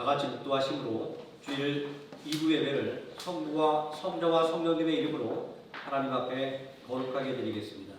같이 묵도하심으로 주일 2부 예배를 성부와 성자와 성령님의 이름으로 하나님 앞에 거룩하게 드리겠습니다.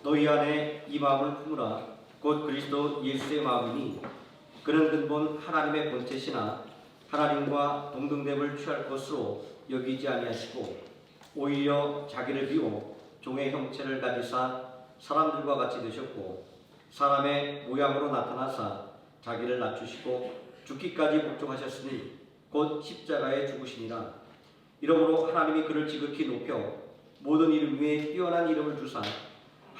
너희 안에 이 마음을 품으라. 곧 그리스도 예수의 마음이니 그는 근본 하나님의 본체시나 하나님과 동등됨을 취할 것으로 여기지 아니하시고 오히려 자기를 비워 종의 형체를 가지사 사람들과 같이 되셨고 사람의 모양으로 나타나사 자기를 낮추시고 죽기까지 복종하셨으니 곧 십자가에 죽으시니라. 이러므로 하나님이 그를 지극히 높여 모든 이름 위에 뛰어난 이름을 주사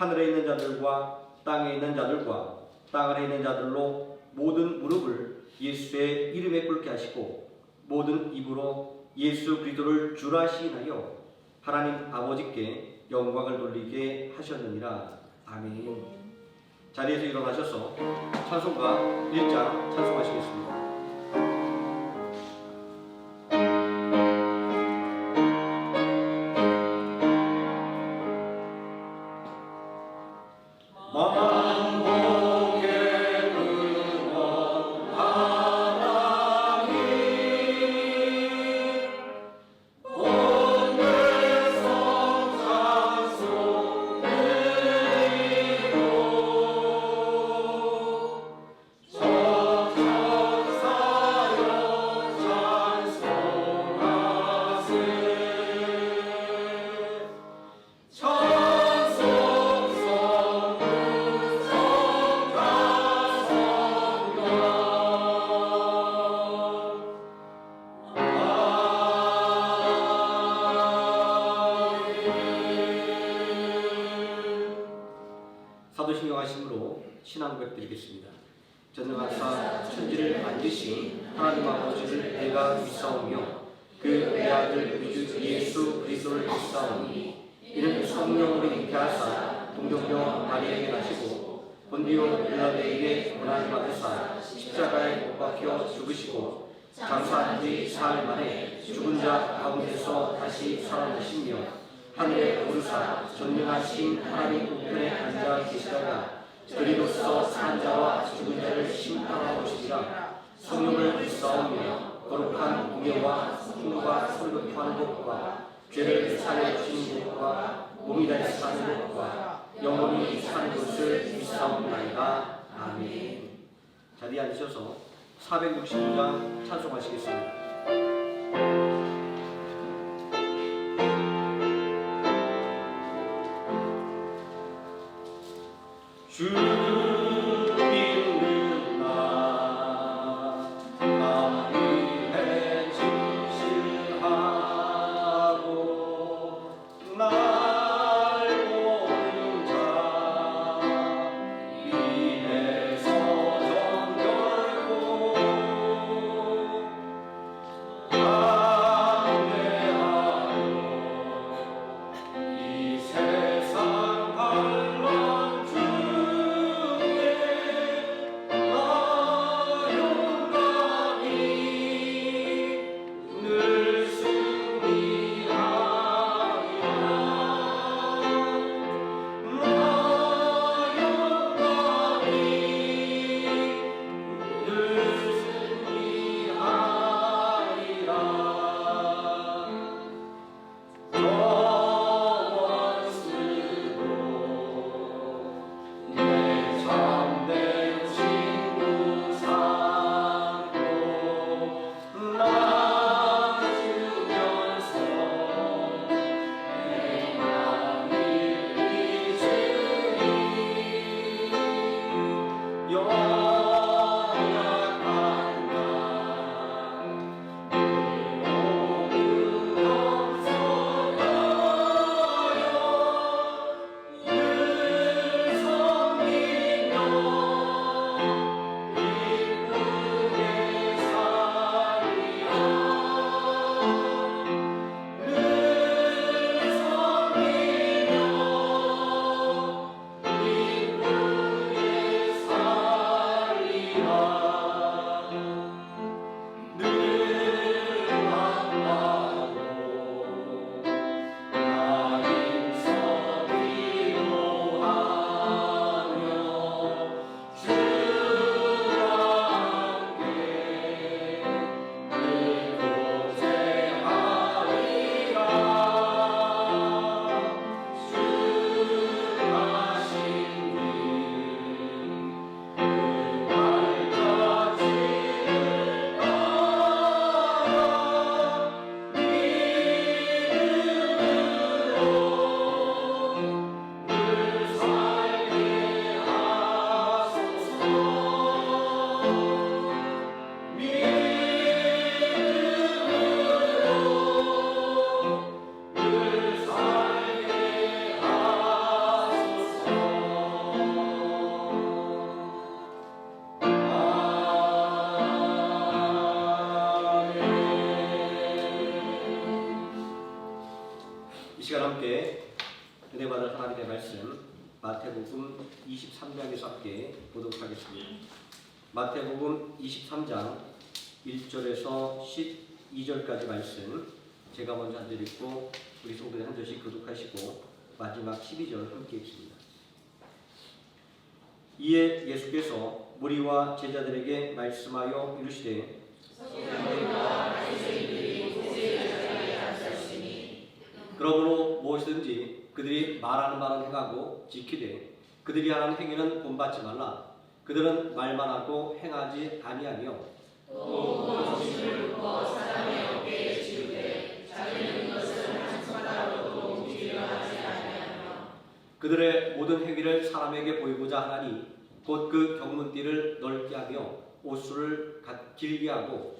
하늘에 있는 자들과 땅에 있는 자들과 땅 아래 있는 자들로 모든 무릎을 예수의 이름에 꿇게 하시고 모든 입으로 예수 그리스도를 주라 시인하여 하나님 아버지께 영광을 돌리게 하셨느니라. 아멘. 자리에서 일어나셔서 찬송가 1장 찬송하시겠습니다. 사도신경하심으로 신앙 고백드리겠습니다. 전능하사 천지를 만드신 하나님 아버지를 내가 믿사오며 그 외아들 우주 예수 그리스도를 믿사오니 이는 성령으로 잉태하사 동정녀 마리아에게 나시고 본디오 빌라도에게 고난을 받으사 십자가에 못 박혀 죽으시고 장사한 지 사흘 만에 죽은 자 가운데서 다시 살아나시며 하늘에 오르사 전능하신 하나님 우편에 앉아 계시다가 그리로서 산 자와 죽은 자를 심판하러 오시리라. 성령을 믿사오며 거룩한 공예와 풍부가 설교하는 것과 죄를 사려 주시는 것과 몸이 다시 사는 것과 영원히 사는 것을 믿사옵나이다. 아멘. 자리에 앉으셔서 469장 찬송하시겠습니다. 주 믿는 나 마음 위에 진실하고 날 보는 자 위에서 정결고 담대하여 이 세상 반란 은혜 받을 하나님의 말씀 마태복음 23장에서 함께 보도록 하겠습니다. 마태복음 23장 1절에서 12절까지 말씀 제가 먼저 한 절 읽고 우리 성도들 한 절씩 교독하시고 마지막 12절 함께 읽습니다. 이에 예수께서 무리와 제자들에게 말씀하여 이르시되 그러므로 무엇이든지 그들이 말하는 말은 행하고 지키되 그들이 하는 행위는 본받지 말라. 그들은 말만 하고 행하지 아니하며 또 짐을 묶어 사람의 어깨에 지우되 자기는 그것을 한 손가락으로도 움직이려 하지 아니하며 그들의 모든 행위를 사람에게 보이고자 하나니 곧 그 경문띠를 넓게 하며 옷수를 길게 하고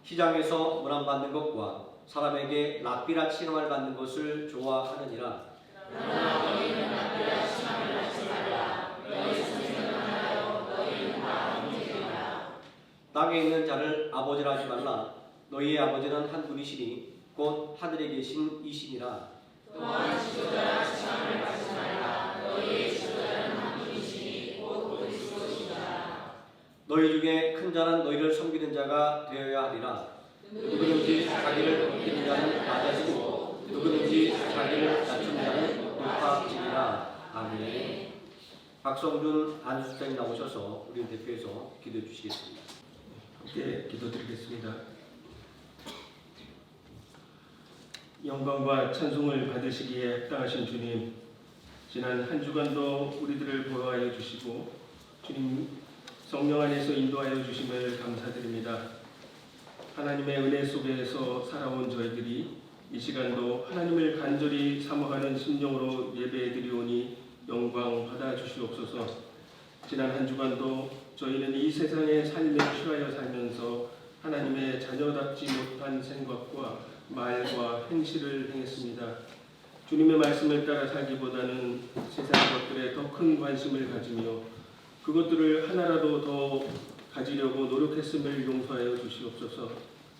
시장에서 문안받는 것과 사람에게 랍비라 칭함을 받는 것을 좋아하느니라. 그러나 너희는 랍비라 칭함을 받지 말라. 너희 선생은 하나요 너희는 다 형제니라. 땅에 있는 자를 아버지라 하지 말라. 너희의 아버지는 한 분이시니 곧 하늘에 계신 이시니라. 또한 지도자라 칭함을 받지 말라. 너희의 지도자는 한 분이시니 곧 그리스도시니라. 너희 중에 큰 자는 너희를 섬기는 자가 되어야 하리라. 누구든지 자기를 높이는 자는 낮아지고 누구든지 자기를 낮춘 자는 높아지리라. 아멘. 박성준 안수장이 나오셔서 우리 대표해서 기도해 주시겠습니다. 함께 기도드리겠습니다. 영광과 찬송을 받으시기에 합당하신 주님, 지난 한 주간도 우리들을 보호하여 주시고 주님 성령 안에서 인도하여 주심을 감사드립니다. 하나님의 은혜 속에서 살아온 저희들이 이 시간도 하나님을 간절히 사모하는 심령으로 예배드리오니 영광 받아 주시옵소서. 지난 한 주간도 저희는 이 세상의 삶에 취하여 살면서 하나님의 자녀답지 못한 생각과 말과 행실을 행했습니다. 주님의 말씀을 따라 살기보다는 세상 것들에 더 큰 관심을 가지며 그것들을 하나라도 더 가지려고 노력했음을 용서하여 주시옵소서.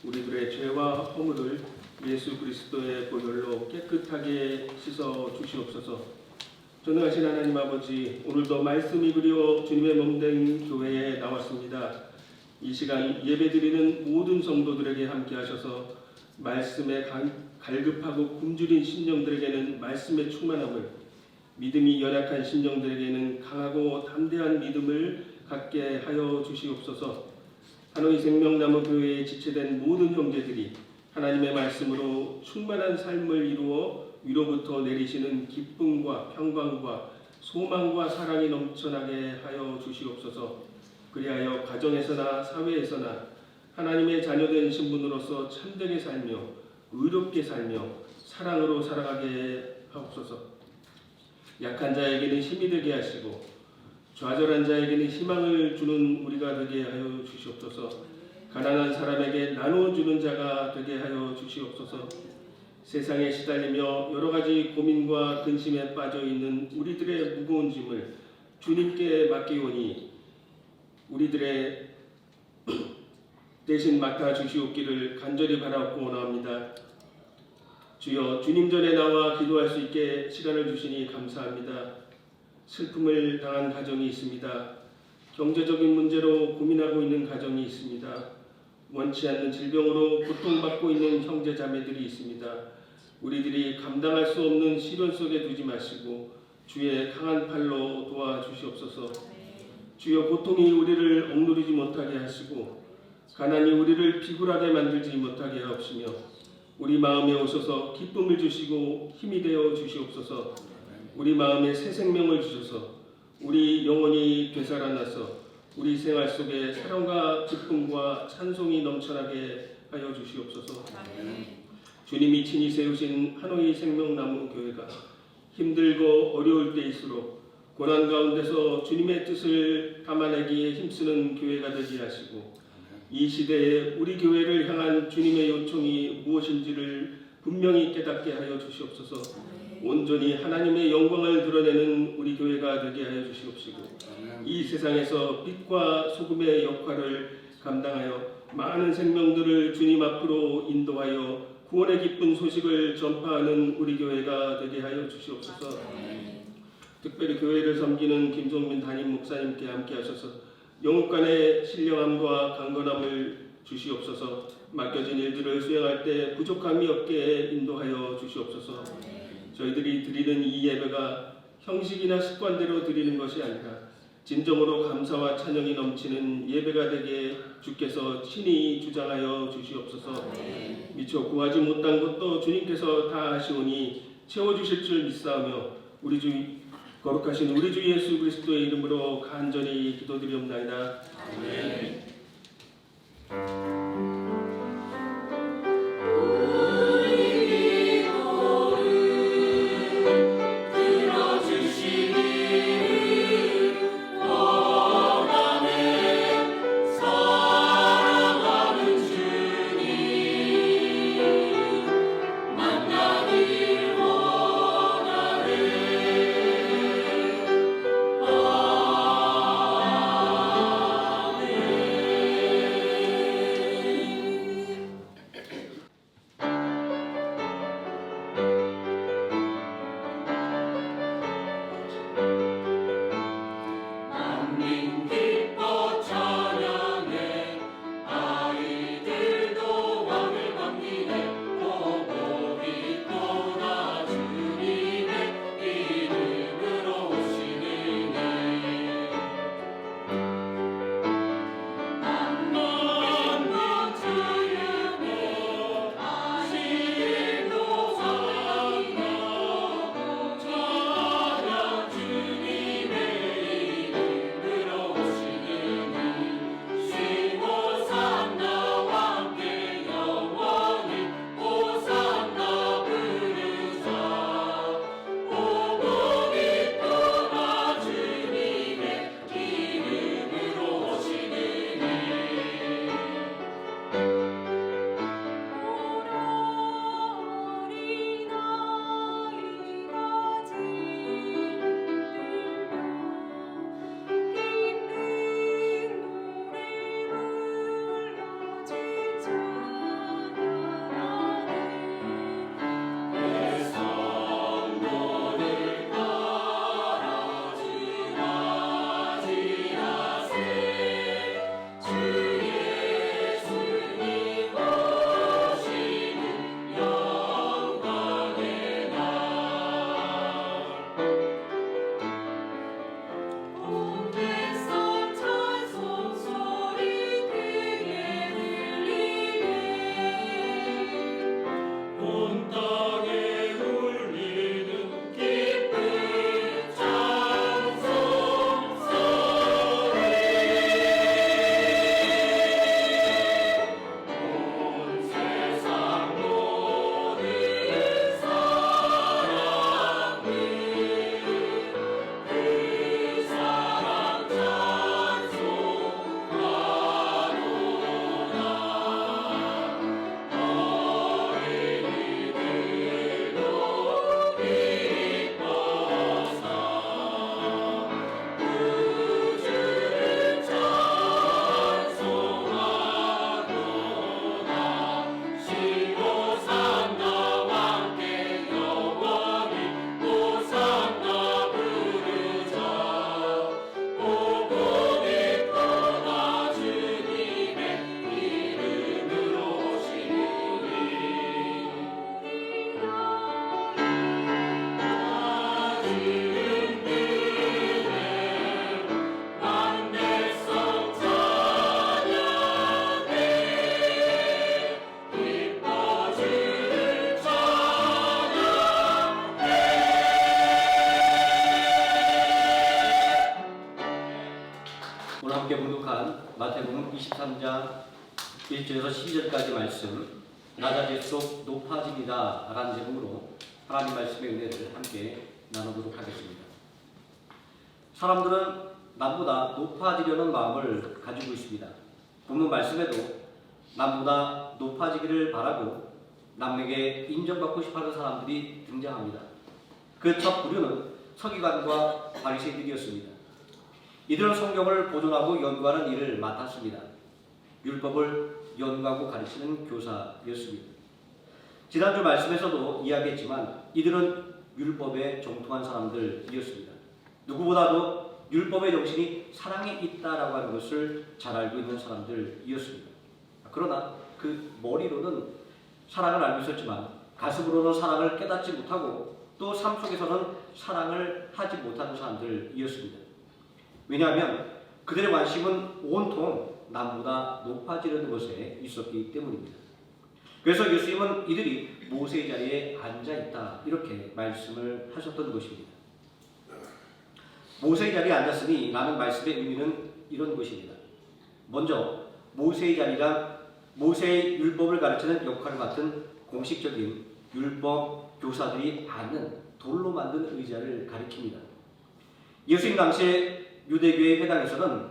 우리들의 죄와 허물을 예수 그리스도의 보혈로 깨끗하게 씻어 주시옵소서. 전능하신 하나님 아버지, 오늘도 말씀이 그리워 주님의 몸된 교회에 나왔습니다. 이 시간 예배드리는 모든 성도들에게 함께 하셔서 말씀에 갈급하고 굶주린 심령들에게는 말씀의 충만함을, 믿음이 연약한 심령들에게는 강하고 담대한 믿음을 갖게 하여 주시옵소서. 하노이 생명나무 교회에 지체된 모든 형제들이 하나님의 말씀으로 충만한 삶을 이루어 위로부터 내리시는 기쁨과 평강과 소망과 사랑이 넘쳐나게 하여 주시옵소서. 그리하여 가정에서나 사회에서나 하나님의 자녀된 신분으로서 참되게 살며 의롭게 살며 사랑으로 살아가게 하옵소서. 약한 자에게는 힘이 되게 하시고 좌절한 자에게는 희망을 주는 우리가 되게 하여 주시옵소서. 가난한 사람에게 나누어주는 자가 되게 하여 주시옵소서. 세상에 시달리며 여러 가지 고민과 근심에 빠져 있는 우리들의 무거운 짐을 주님께 맡기오니 우리들의 대신 맡아 주시옵기를 간절히 바라옵고 원합니다. 주여, 주님 전에 나와 기도할 수 있게 시간을 주시니 감사합니다. 슬픔을 당한 가정이 있습니다. 경제적인 문제로 고민하고 있는 가정이 있습니다. 원치 않는 질병으로 고통받고 있는 형제 자매들이 있습니다. 우리들이 감당할 수 없는 시련 속에 두지 마시고 주의 강한 팔로 도와주시옵소서. 주여, 고통이 우리를 억누르지 못하게 하시고 가난이 우리를 비굴하게 만들지 못하게 하옵시며 우리 마음에 오셔서 기쁨을 주시고 힘이 되어 주시옵소서. 우리 마음에 새 생명을 주셔서 우리 영혼이 되살아나서 우리 생활 속에 사랑과 기쁨과 찬송이 넘쳐나게 하여 주시옵소서. 주님이 친히 세우신 하노이 생명나무 교회가 힘들고 어려울 때일수록 고난 가운데서 주님의 뜻을 담아내기에 힘쓰는 교회가 되게 하시고 이 시대에 우리 교회를 향한 주님의 요청이 무엇인지를 분명히 깨닫게 하여 주시옵소서. 온전히 하나님의 영광을 드러내는 우리 교회가 되게 하여 주시옵시고 이 세상에서 빛과 소금의 역할을 감당하여 많은 생명들을 주님 앞으로 인도하여 구원의 기쁜 소식을 전파하는 우리 교회가 되게 하여 주시옵소서. 특별히 교회를 섬기는 김종민 담임 목사님께 함께 하셔서 영육간의 신령함과 강건함을 주시옵소서. 맡겨진 일들을 수행할 때 부족함이 없게 인도하여 주시옵소서. 저희들이 드리는 이 예배가 형식이나 습관대로 드리는 것이 아니라 진정으로 감사와 찬양이 넘치는 예배가 되게 주께서 친히 주장하여 주시옵소서. 미처 구하지 못한 것도 주님께서 다 하시오니 채워주실 줄 믿사오며 우리 주 거룩하신 우리 주 예수 그리스도의 이름으로 간절히 기도드리옵나이다. 아멘. 함께 봉독한 마태복음 23장 1절에서 12절까지 말씀 낮아질 속 높아집니다 라는 제목으로 하나님 말씀의 은혜를 함께 나누도록 하겠습니다. 사람들은 남보다 높아지려는 마음을 가지고 있습니다. 본문 말씀에도 남보다 높아지기를 바라고 남에게 인정받고 싶어하는 사람들이 등장합니다. 그 첫 부류는 서기관과 바리새인들이었습니다. 이들은 성경을 보존하고 연구하는 일을 맡았습니다. 율법을 연구하고 가르치는 교사였습니다. 지난주 말씀에서도 이야기했지만 이들은 율법에 정통한 사람들이었습니다. 누구보다도 율법의 정신이 사랑에 있다라고 하는 것을 잘 알고 있는 사람들이었습니다. 그러나 그 머리로는 사랑을 알고 있었지만 가슴으로는 사랑을 깨닫지 못하고 또 삶 속에서는 사랑을 하지 못하는 사람들이었습니다. 왜냐하면 그들의 관심은 온통 남보다 높아지려는 것에 있었기 때문입니다. 그래서 예수님은 이들이 모세의 자리에 앉아있다 이렇게 말씀을 하셨던 것입니다. 모세의 자리에 앉았으니 라는 말씀의 의미는 이런 것입니다. 먼저 모세의 자리란 모세의 율법을 가르치는 역할을 맡은 공식적인 율법 교사들이 앉는 돌로 만든 의자를 가리킵니다. 예수님 당시에 유대교의 회당에서는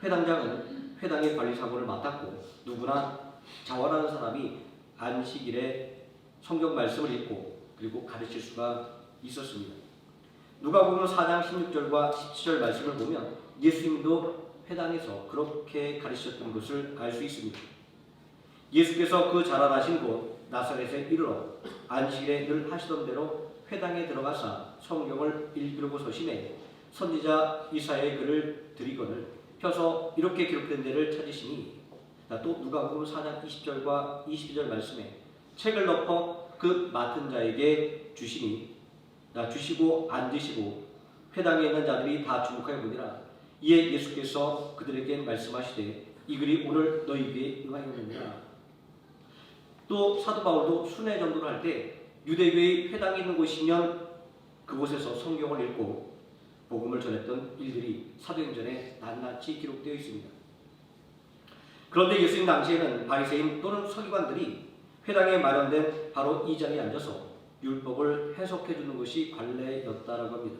회당장은 회당의 관리 사무를 맡았고 누구나 자원하는 사람이 안식일에 성경 말씀을 읽고 그리고 가르칠 수가 있었습니다. 누가복음 4장 16절과 17절 말씀을 보면 예수님도 회당에서 그렇게 가르치셨던 것을 알 수 있습니다. 예수께서 그 자라나신 곳 나사렛에 이르러 안식일에 늘 하시던 대로 회당에 들어가사 성경을 읽으려고 서심해 선지자 이사야의 글을 들이거늘 펴서 이렇게 기록된 데를 찾으시니 또 누가복음 4장 20절과 22절 말씀에 책을 덮어 그 맡은 자에게 주시니 주시고 앉으시고 회당에 있는 자들이 다 주목하여 보니라. 이에 예수께서 그들에게 말씀하시되 이 글이 오늘 너희에게 응하였느니라. 또 사도 바울도 순회 전도를 할 때 유대교의 회당이 있는 곳이면 그곳에서 성경을 읽고 복음을 전했던 일들이 사도행전에 낱낱이 기록되어 있습니다. 그런데 예수님 당시에는 바리새인 또는 서기관들이 회당에 마련된 바로 이 자리에 앉아서 율법을 해석해 주는 것이 관례였다라고 합니다.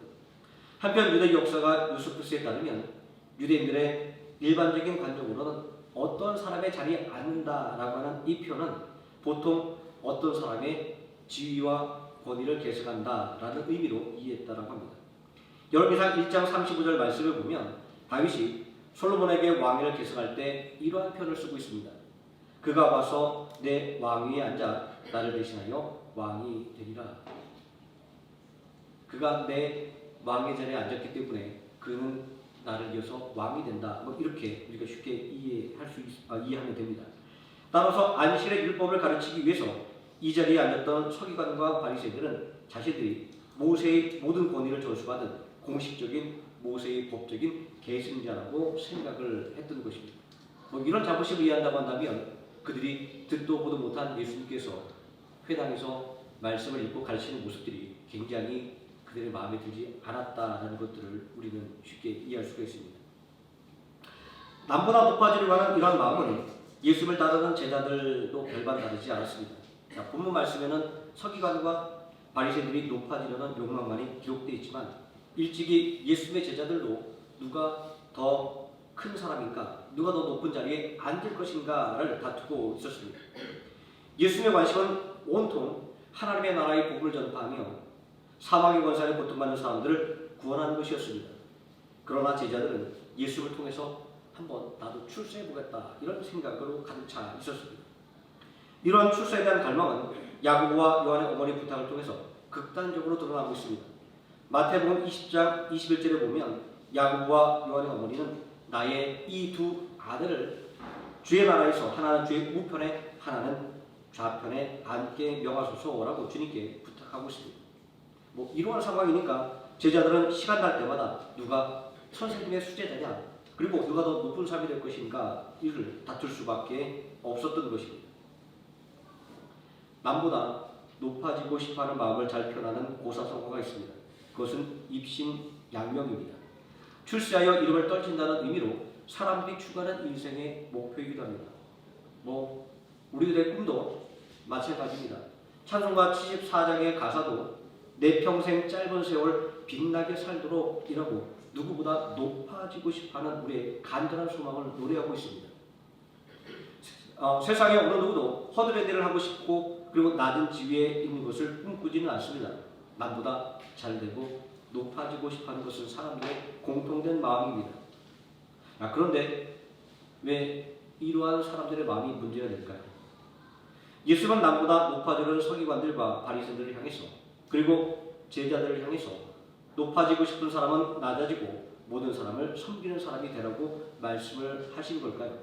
한편 유대 역사가 유스푸스에 따르면 유대인들의 일반적인 관점으로는 어떤 사람의 자리에 앉는다라고 하는 이 표현은 보통 어떤 사람의 지위와 권위를 계승한다라는 의미로 이해했다라고 합니다. 열왕기상 1장 35절 말씀을 보면 다윗이 솔로몬에게 왕위를 계승할 때 이러한 표현을 쓰고 있습니다. 그가 와서 내 왕위에 앉아 나를 대신하여 왕이 되리라. 그가 내 왕의 자리에 앉았기 때문에 그는 나를 이어서 왕이 된다. 이렇게 우리가 쉽게 이해하면 됩니다. 따라서 안식일의 율법을 가르치기 위해서 이 자리에 앉았던 서기관과 바리새인들은 자신들이 모세의 모든 권위를 전수받은 공식적인 모세의 법적인 계승자라고 생각을 했던 것입니다. 이런 자부심을 이해한다고 한다면 그들이 듣도 보도 못한 예수님께서 회당에서 말씀을 읽고 가르치는 모습들이 굉장히 그들의 마음에 들지 않았다는 것들을 우리는 쉽게 이해할 수가 있습니다. 남보다 높아지려고 하는 이런 마음은 예수를 따르는 제자들도 별반 다르지 않았습니다. 본문 말씀에는 서기관과 바리새인들이 높아지려는 욕망만이 기록되어 있지만 일찍이 예수의 제자들도 누가 더 큰 사람인가, 누가 더 높은 자리에 앉을 것인가를 다투고 있었습니다. 예수님의 관심은 온통 하나님의 나라의 복음을 전파하며 사망의 권세에 고통받는 사람들을 구원하는 것이었습니다. 그러나 제자들은 예수를 통해서 한번 나도 출세해보겠다 이런 생각으로 가득 차 있었습니다. 이러한 출세에 대한 갈망은 야고보와 요한의 어머니 부탁을 통해서 극단적으로 드러나고 있습니다. 마태복음 20장 21절에 보면 야고보와 요한의 어머니는 나의 이 두 아들을 주의 나라에서 하나는 주의 우편에 하나는 좌편에 앉게 명하소서라고 주님께 부탁하고 있습니다. 이러한 상황이니까 제자들은 시간 날 때마다 누가 선생님의 수제자냐 그리고 누가 더 높은 사람이 될 것인가 이를 다툴 수밖에 없었던 것입니다. 남보다 높아지고 싶어하는 마음을 잘 표현하는 고사성어가 있습니다. 그것은 입신양명입니다. 출세하여 이름을 떨친다는 의미로 사람들이 추구하는 인생의 목표이기도 합니다. 우리들의 꿈도 마찬가지입니다. 찬송가 74장의 가사도 내 평생 짧은 세월 빛나게 살도록 이라고 누구보다 높아지고 싶어하는 우리의 간절한 소망을 노래하고 있습니다. 세상에 어느 누구도 허들의 일을 하고 싶고 그리고 낮은 지위에 있는 것을 꿈꾸지는 않습니다. 남보다 잘되고 높아지고 싶어하는 것은 사람들의 공통된 마음입니다. 그런데 왜 이러한 사람들의 마음이 문제가 될까요? 예수님은 남보다 높아지는 서기관들과 바리새인들을 향해서 그리고 제자들을 향해서 높아지고 싶은 사람은 낮아지고 모든 사람을 섬기는 사람이 되라고 말씀을 하신 걸까요?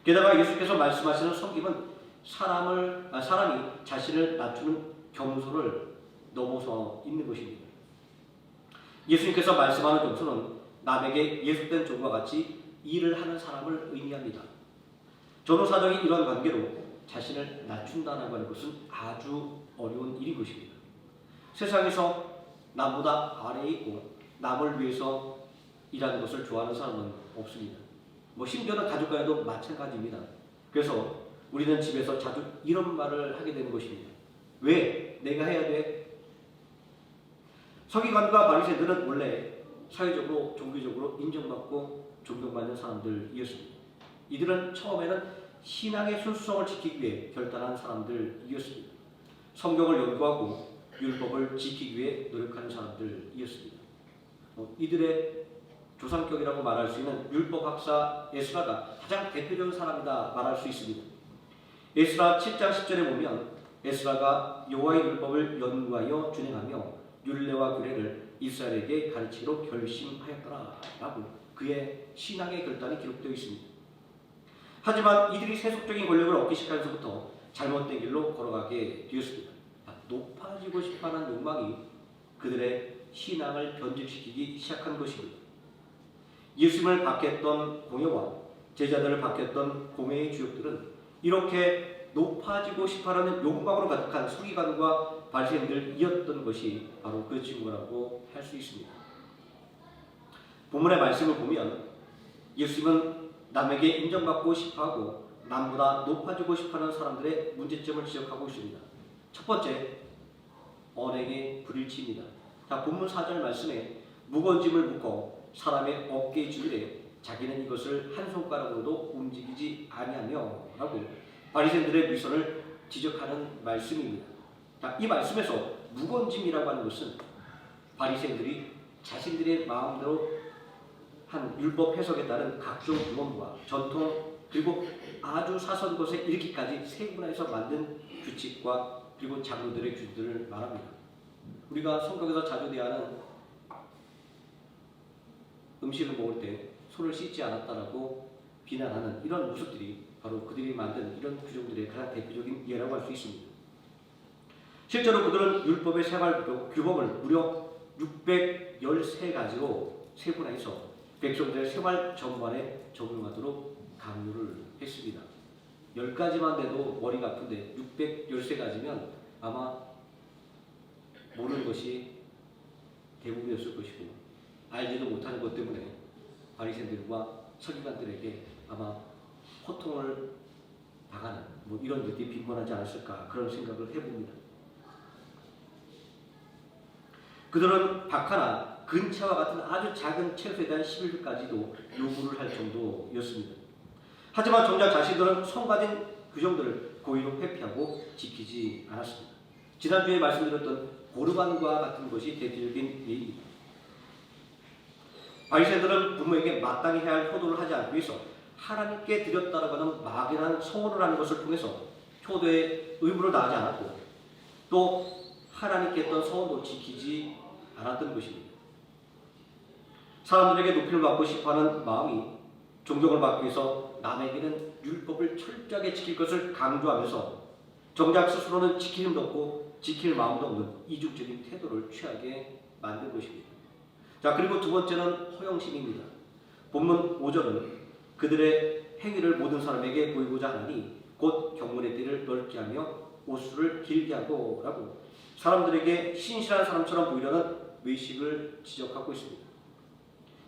게다가 예수께서 말씀하시는 섬김은 사람이 자신을 낮추는 겸손을 넘어서 있는 것입니다. 예수님께서 말씀하는 겸손은 남에게 예속된 종과 같이 일을 하는 사람을 의미합니다. 전도사적인 이러한 관계로 자신을 낮춘다는 것은 아주 어려운 일인 것입니다. 세상에서 남보다 아래에 있고 남을 위해서 일하는 것을 좋아하는 사람은 없습니다. 심지어는 가족 간에도 마찬가지입니다. 그래서 우리는 집에서 자주 이런 말을 하게 되는 것입니다. 왜 내가 해야 돼? 서기관과 바리새인들은 원래 사회적으로 종교적으로 인정받고 존경받는 사람들이었습니다. 이들은 처음에는 신앙의 순수성을 지키기 위해 결단한 사람들이었습니다. 성경을 연구하고 율법을 지키기 위해 노력하는 사람들이었습니다. 이들의 조상격이라고 말할 수 있는 율법학사 에스라가 가장 대표적인 사람이다 말할 수 있습니다. 에스라 7장 10절에 보면 에스라가 여호와의 율법을 연구하여 준행하며 율례와 규례를 이스라엘에게 가르치기로 결심하였더라 라고 그의 신앙의 결단이 기록되어 있습니다. 하지만 이들이 세속적인 권력을 얻기 시작하면서부터 잘못된 길로 걸어가게 되었습니다. 높아지고 싶어하는 욕망이 그들의 신앙을 변질시키기 시작한 것입니다. 예수님을 박해했던 공회와 제자들을 박해했던 공회의 주역들은 이렇게 높아지고 싶어하는 욕망으로 가득한 서기관과 바리새인들이었던 것이 바로 그 증거라고 할 수 있습니다. 본문의 말씀을 보면 예수님은 남에게 인정받고 싶어하고 남보다 높아지고 싶어하는 사람들의 문제점을 지적하고 있습니다. 첫 번째, 언행의 불일치입니다. 본문 4절 말씀에 무거운 짐을 묶어 사람의 어깨에 주기래 자기는 이것을 한 손가락으로도 움직이지 아니하며 라고 바리새인들의 위선을 지적하는 말씀입니다. 이 말씀에서 무거운 짐이라고 하는 것은 바리새인들이 자신들의 마음대로 한 율법 해석에 따른 각종 규범과 전통 그리고 아주 사소한 것에 이르기까지 세분화해서 만든 규칙과 그리고 장로들의 규들을 말합니다. 우리가 성경에서 자주 대하는 음식을 먹을 때 손을 씻지 않았다라고 비난하는 이런 모습들이 바로 그들이 만든 이런 규정들의 가장 대표적인 예라고 할 수 있습니다. 실제로 그들은 율법의 생활 규범을 무려 613가지로 세분화해서 백성들의 생활 전반에 적용하도록 강요를 했습니다. 10가지만 돼도 머리가 아픈데 613가지면 아마 모르는 것이 대부분이었을 것이고 알지도 못하는 것 때문에 바리새인들과 서기관들에게 아마 호통을 당하는 이런 일이 빈번하지 않았을까 그런 생각을 해봅니다. 그들은 박하나 근차와 같은 아주 작은 채소에 대한 11조까지도 요구를 할 정도였습니다. 하지만 정작 자신들은 성가진 규정들을 고의로 회피하고 지키지 않았습니다. 지난주에 말씀드렸던 고르반과 같은 것이 대표적인 예입니다. 바리새인들은 부모에게 마땅히 해야 할 효도를 하지 않기 위해서 하나님께 드렸다라고 하는 막연한 성원을 하는 것을 통해서 효도의 의무를 다하지 않았고 또 하나님께 했던 성원도 지키지 않았던 것입니다. 사람들에게 높임을 받고 싶어하는 마음이 존경을 받기 위해서 남에게는 율법을 철저하게 지킬 것을 강조하면서 정작 스스로는 지킬 힘도 없고 지킬 마음도 없는 이중적인 태도를 취하게 만든 것입니다. 그리고 두 번째는 허영심입니다. 본문 5절은 그들의 행위를 모든 사람에게 보이고자 하니 곧 경문의 띠를 넓게 하며 옷수를 길게 하고 라고 사람들에게 신실한 사람처럼 보이려는 외식을 지적하고 있습니다.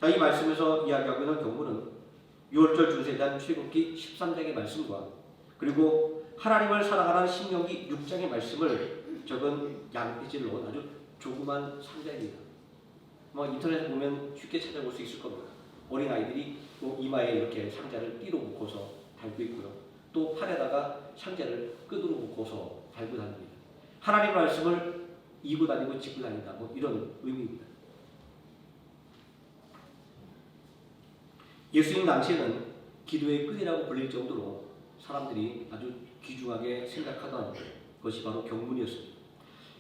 이 말씀에서 이야기하고 있는 경우는 6월절 중세에 대한 출애굽기 13장의 말씀과 그리고 하나님을 사랑하는 신명기 6장의 말씀을 적은 양피지를 넣은 아주 조그만 상자입니다. 인터넷에 보면 쉽게 찾아볼 수 있을 겁니다. 어린아이들이 이마에 이렇게 상자를 띠로 묶어서 달고 있고요. 또 팔에다가 상자를 끈으로 묶어서 달고 다닙니다. 하나님 말씀을 이고 다니고 짚고 다닌다. 이런 의미입니다. 예수님 당시에는 기도의 끈이라고 불릴 정도로 사람들이 아주 귀중하게 생각하던 것이 바로 경문이었습니다.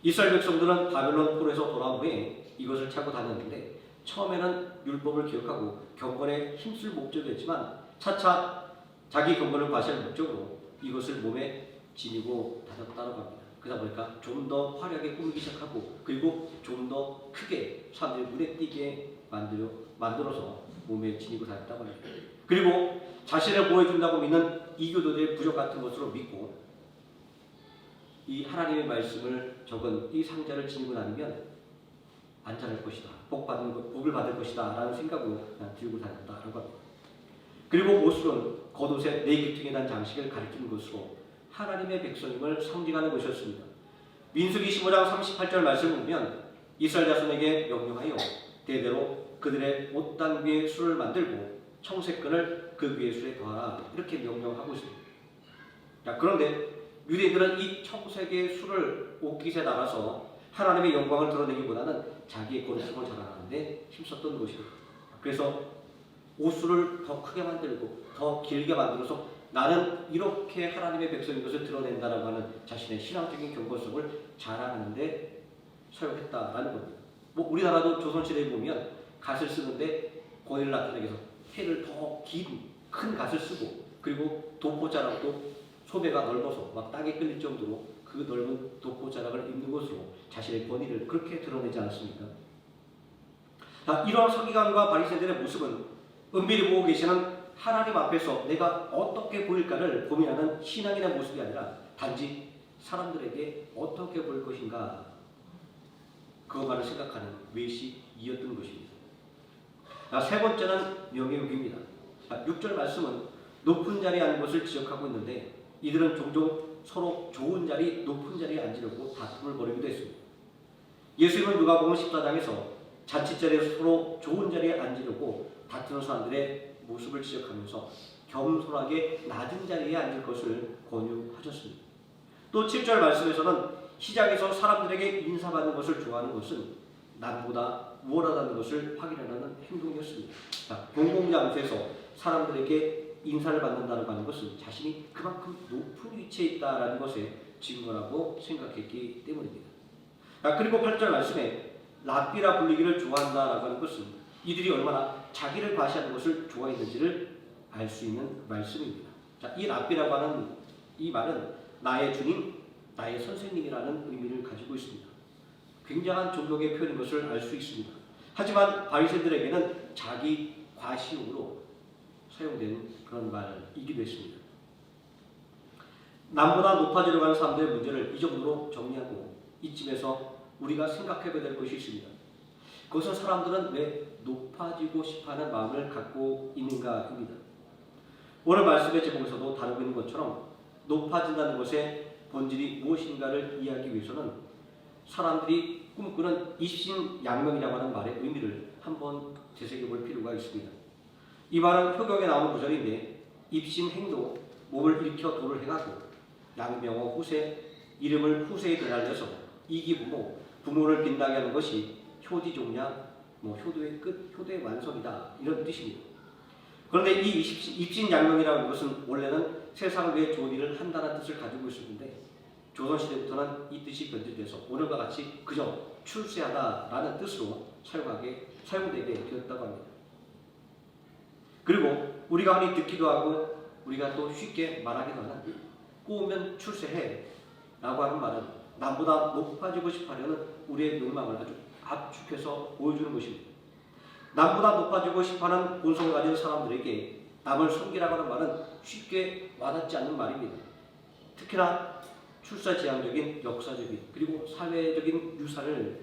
이스라엘 백성들은 바벨론 포로에서 돌아온 후에 이것을 차고 다녔는데 처음에는 율법을 기억하고 경건에 힘쓸 목적이었지만 차차 자기 경건을 과시할 목적으로 이것을 몸에 지니고 다녔다고 합니다. 그러다 보니까 좀 더 화려하게 꾸미기 시작하고 그리고 좀 더 크게 사람들이 눈에 띄게 만들어서 몸에 지니고 다녔다고 합니다. 그리고 자신을 보여준다고 믿는 이교도들의 부족 같은 것으로 믿고 이 하나님의 말씀을 적은 이 상자를 지니고 다니면 안전할 것이다, 복을 받을 것이다 라는 생각으로 들고 다녔다라고 합니다. 그리고 옷은 겉옷의 네 기퉁에 단 장식을 가리키는 것으로 하나님의 백성임을 상징하는 것이었습니다. 민수기 15장 38절 말씀을 보면 이스라엘 자손에게 명령하여 대대로 그들의 옷단 위에 술을 만들고 청색끈을 그 위에 술에 더하라 이렇게 명령하고 있습니다. 자, 그런데 유대인들은 이 청색의 술을 옷깃에 달아서 하나님의 영광을 드러내기보다는 자기의 거룩함을 자랑하는데 힘썼던 것입니다. 그래서 옷술을 더 크게 만들고 더 길게 만들어서 나는 이렇게 하나님의 백성인 것을 드러낸다라고 하는 자신의 신앙적인 경건성을 자랑하는데 사용했다라는 겁니다. 우리나라도 조선시대에 보면 갓을 쓰는데 권위를 나타내기 위해서 해를 더 긴 큰 갓을 쓰고 그리고 도포자락도 소매가 넓어서 막 땅에 끌릴 정도로 그 넓은 도포자락을 입는 것으로 자신의 권위를 그렇게 드러내지 않습니까? 이러한 서기관과 바리새인들의 모습은 은밀히 보고 계시는 하나님 앞에서 내가 어떻게 보일까를 고민하는 신앙인의 모습이 아니라 단지 사람들에게 어떻게 보일 것인가 그것만을 생각하는 외식이었던 것입니다. 세 번째는 명예욕입니다. 6절 말씀은 높은 자리에 앉은 것을 지적하고 있는데 이들은 종종 서로 좋은 자리, 높은 자리에 앉으려고 다툼을 벌이기도 했습니다. 예수님은 누가복음 14장에서 잔치자리에서 서로 좋은 자리에 앉으려고 다투는 사람들의 모습을 지적하면서 겸손하게 낮은 자리에 앉을 것을 권유하셨습니다. 또 7절 말씀에서는 시장에서 사람들에게 인사받는 것을 좋아하는 것은 남보다 우월하다는 것을 확인하는 행동이었습니다. 공공장소에서 사람들에게 인사를 받는다고 하는 것은 자신이 그만큼 높은 위치에 있다는 것에 증거라고 생각했기 때문입니다. 그리고 8절 말씀에 랍비라 불리기를 좋아한다라고 하는 것은 이들이 얼마나 자기를 과시하는 것을 좋아했는지를 알 수 있는 말씀입니다. 이 랍비라고 하는 이 말은 나의 주님, 나의 선생님이라는 의미를 가지고 있습니다. 굉장한 존경의 표현인 것을 알 수 있습니다. 하지만 바리새인들에게는 자기 과시용으로 사용된 그런 말이기도 했습니다. 남보다 높아지려고 하는 사람들의 문제를 이 정도로 정리하고 이쯤에서 우리가 생각해봐야 될 것이 있습니다. 그것은 사람들은 왜 높아지고 싶어하는 마음을 갖고 있는가입니다. 오늘 말씀의 제목에서도 다루고 있는 것처럼 높아진다는 것의 본질이 무엇인가를 이해하기 위해서는 사람들이 꿈꾸는 입신양명이라고 하는 말의 의미를 한번 되새겨볼 필요가 있습니다. 이 말은 효경에 나오는 구절인데 입신행도 몸을 일으켜 도를 행하고 양명어 후세 이름을 후세에 되살려서 이기부모 부모를 빈다게 하는 것이 효디종량 효도의 끝 효도의 완성이다 이런 뜻입니다. 그런데 이 입신양명이라는 것은 원래는 세상을 위해 좋은 일을 한다는 뜻을 가지고 있었는데 조선시대부터는 이 뜻이 변질돼서 오늘과 같이 그저 출세하다라는 뜻으로 사용되게 되었다고 합니다. 그리고 우리가 흔히 듣기도 하고 우리가 또 쉽게 말하기도 하는 꼬우면 출세해 라고 하는 말은 남보다 높아지고 싶어하려는 우리의 욕망을 아주 압축해서 보여주는 것입니다. 남보다 높아지고 싶어하는 본성을 가진 사람들에게 남을 섬기라고 하는 말은 쉽게 와닿지 않는 말입니다. 특히나 출사지향적인 역사적인 그리고 사회적인 유산을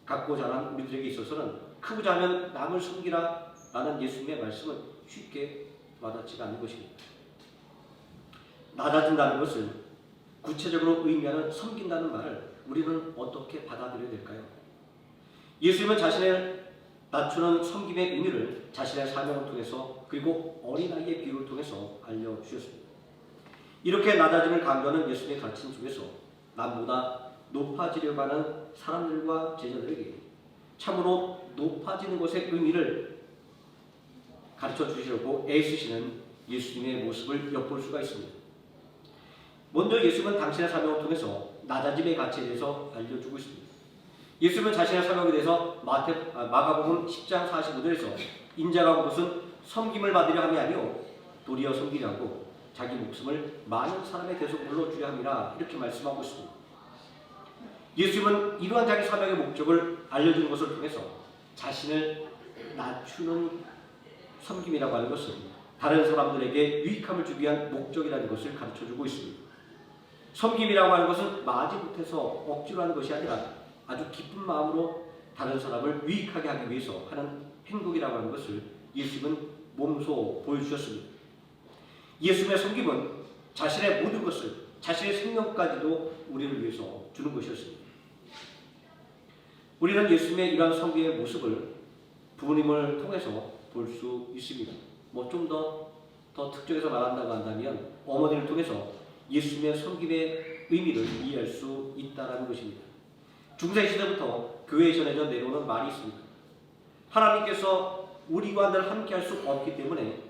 갖고 자란 우리들에게 있어서는 크고자 하면 남을 섬기라 라는 예수님의 말씀은 쉽게 와닿지가 않는 것입니다. 낮아진다는 것을 구체적으로 의미하는 섬긴다는 말을 우리는 어떻게 받아들여야 될까요? 예수님은 자신을 낮추는 섬김의 의미를 자신의 사명을 통해서 그리고 어린아이의 비유를 통해서 알려주셨습니다. 이렇게 낮아짐을 강조하는 예수님의 가르침 속에서 남보다 높아지려고 하는 사람들과 제자들에게 참으로 높아지는 것의 의미를 가르쳐 주시려고 애쓰시는 예수님의 모습을 엿볼 수가 있습니다. 먼저 예수님은 당신의 사명을 통해서 낮아짐의 가치에 대해서 알려주고 있습니다. 예수님은 자신의 사명에 대해서 마가복음 10장 45절에서 인자가 온 것은 섬김을 받으려 함이 아니요 도리어 섬기려 하고 자기 목숨을 많은 사람의 대속물로 주려 함이라 이렇게 말씀하고 있습니다. 예수님은 이러한 자기 사명의 목적을 알려주는 것을 통해서 자신을 낮추는 섬김이라고 하는 것은 다른 사람들에게 유익함을 주기 위한 목적이라는 것을 가르쳐주고 있습니다. 섬김이라고 하는 것은 마지못해서 억지로 하는 것이 아니라 아주 기쁜 마음으로 다른 사람을 유익하게 하기 위해서 하는 행동이라고 하는 것을 예수님은 몸소 보여주셨습니다. 예수님의 섬김은 자신의 모든 것을, 자신의 생명까지도 우리를 위해서 주는 것이었습니다. 우리는 예수님의 이러한 섬김의 모습을 부모님을 통해서 볼 수 있습니다. 좀 더 특정해서 말한다고 한다면 어머니를 통해서 예수님의 섬김의 의미를 이해할 수 있다는 것입니다. 중세시대부터 교회에 전해져 내려오는 말이 있습니다. 하나님께서 우리와 늘 함께 할 수 없기 때문에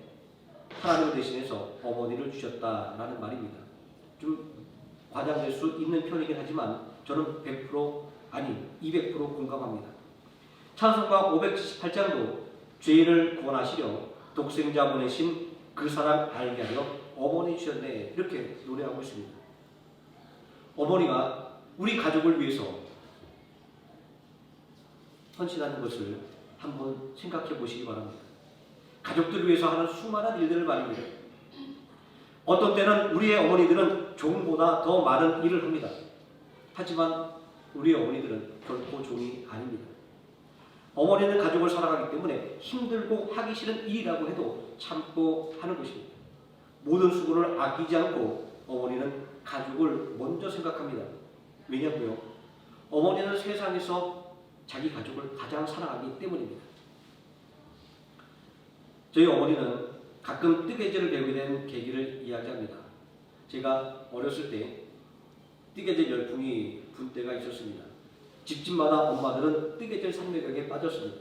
하나님을 대신해서 어머니를 주셨다라는 말입니다. 좀 과장될 수 있는 표현이긴 하지만 저는 100% 아니 200% 공감합니다. 찬송가 578장도 죄인을 구원하시려 독생자 보내신 그 사람 알게 하려 어머니 주셨네 이렇게 노래하고 있습니다. 어머니가 우리 가족을 위해서 헌신하는 것을 한번 생각해 보시기 바랍니다. 가족들을 위해서 하는 수많은 일들을 말입니다. 어떤 때는 우리의 어머니들은 종보다 더 많은 일을 합니다. 하지만 우리의 어머니들은 결코 종이 아닙니다. 어머니는 가족을 사랑하기 때문에 힘들고 하기 싫은 일이라고 해도 참고 하는 것입니다. 모든 수고를 아끼지 않고 어머니는 가족을 먼저 생각합니다. 왜냐고요? 어머니는 세상에서 자기 가족을 가장 사랑하기 때문입니다. 저희 어머니는 가끔 뜨개질을 배우게 된 계기를 이야기합니다. 제가 어렸을 때 뜨개질 열풍이 불 때가 있었습니다. 집집마다 엄마들은 뜨개질 성매경에 빠졌습니다.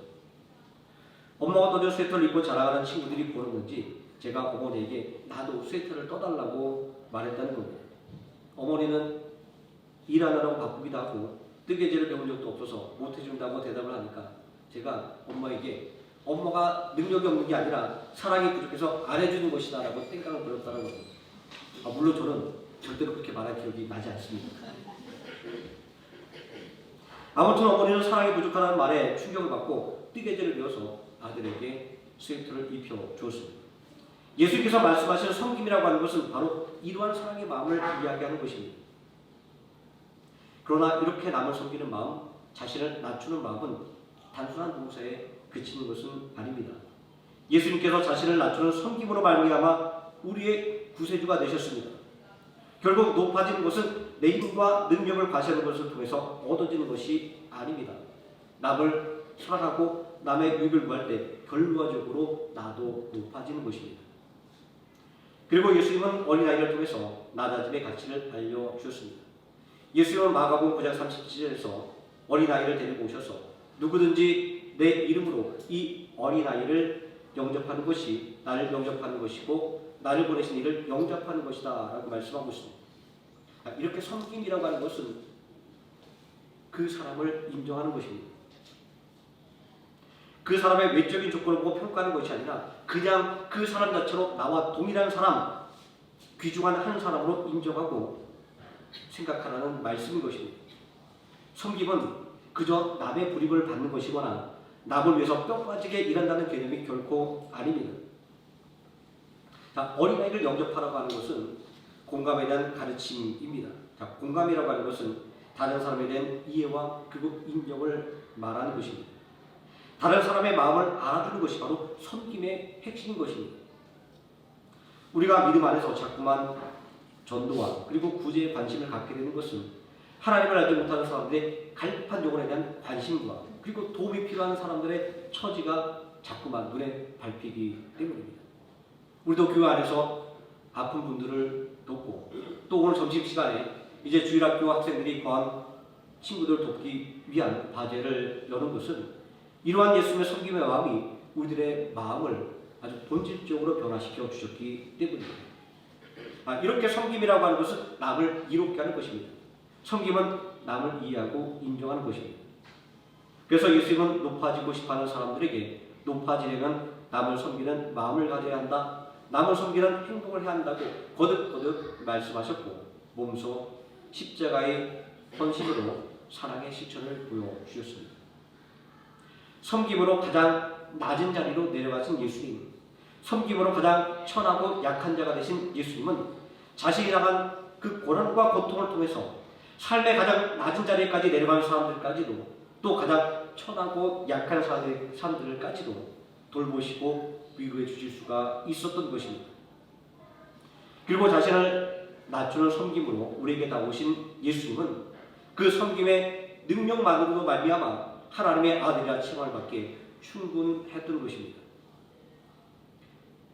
엄마가 떠준 스웨터를 입고 자라가는 친구들이 보는 건지 제가 어머니에게 나도 스웨터를 떠달라고 말했다는 겁니다. 어머니는 일하느라고 바쁘기도 하고 뜨개질을 배운 적도 없어서 못해준다고 대답을 하니까 제가 엄마에게 엄마가 능력이 없는 게 아니라 사랑이 부족해서 안 해주는 것이다 라고 땡깡을 부렸다는 겁니다. 물론 저는 절대로 그렇게 말한 기억이 나지 않습니다. 아무튼 어머니는 사랑이 부족하다는 말에 충격을 받고 뜨개질을 배워서 아들에게 스웨터를 입혀 주었습니다. 예수님께서 말씀하시는 섬김이라고 하는 것은 바로 이러한 사랑의 마음을 이야기하는 것입니다. 그러나 이렇게 남을 섬기는 마음, 자신을 낮추는 마음은 단순한 동사에 그치는 것은 아닙니다. 예수님께서 자신을 낮추는 섬김으로 말미암아 우리의 구세주가 되셨습니다. 결국 높아지는 것은 내 힘과 능력을 과시하는 것을 통해서 얻어지는 것이 아닙니다. 남을 사랑하고 남의 유익을 구할 때 결과적으로 나도 높아지는 것입니다. 그리고 예수님은 어린아이를 통해서 낮아짐의 가치를 알려주셨습니다. 예수님은 마가복음 9장 37절에서 어린아이를 데리고 오셔서 누구든지 내 이름으로 이 어린아이를 영접하는 것이 나를 영접하는 것이고 나를 보내신 이를 영접하는 것이다 라고 말씀하고 있습니다. 이렇게 섬김이라고 하는 것은 그 사람을 인정하는 것입니다. 그 사람의 외적인 조건을 보고 평가하는 것이 아니라 그냥 그 사람 자체로 나와 동일한 사람, 귀중한 한 사람으로 인정하고 생각하라는 말씀인 것입니다. 섬김은 그저 남의 불이익을 받는 것이거나 남을 위해서 뼈 빠지게 일한다는 개념이 결코 아닙니다. 어린아이를 영접하라고 하는 것은 공감에 대한 가르침입니다. 공감이라고 하는 것은 다른 사람에 대한 이해와 그리고 인정을 말하는 것입니다. 다른 사람의 마음을 알아주는 것이 바로 섬김의 핵심인 것입니다. 우리가 믿음 안에서 자꾸만 전도와 그리고 구제에 관심을 갖게 되는 것은 하나님을 알지 못하는 사람들의 갈급한 영혼에 대한 관심과 그리고 도움이 필요한 사람들의 처지가 자꾸만 눈에 밟히기 때문입니다. 우리도 교회 안에서 아픈 분들을 돕고 또 오늘 점심시간에 이제 주일학교 학생들이 거한 친구들 돕기 위한 과제를 여는 것은 이러한 예수님의 섬김의 마음이 우리들의 마음을 아주 본질적으로 변화시켜 주셨기 때문입니다. 이렇게 섬김이라고 하는 것은 남을 이롭게 하는 것입니다. 섬김은 남을 이해하고 인정하는 것입니다. 그래서 예수님은 높아지고 싶어하는 사람들에게 높아지려면 남을 섬기는 마음을 가져야 한다, 남을 섬기는 행동을 해야 한다고 거듭거듭 말씀하셨고, 몸소 십자가의 헌신으로 사랑의 실천을 보여주셨습니다. 섬김으로 가장 낮은 자리로 내려가신 예수님, 섬김으로 가장 천하고 약한 자가 되신 예수님은 자신이 당한 그 고난과 고통을 통해서 삶의 가장 낮은 자리까지 내려가는 사람들까지도, 또 가장 천하고 약한 사람들까지도 돌보시고 위로해 주실 수가 있었던 것입니다. 그리고 자신을 낮추는 섬김으로 우리에게 다오신 예수님은 그 섬김의 능력만으로도 말미암아 하나님의 아들이라 칭함을 받기에 충분했던 것입니다.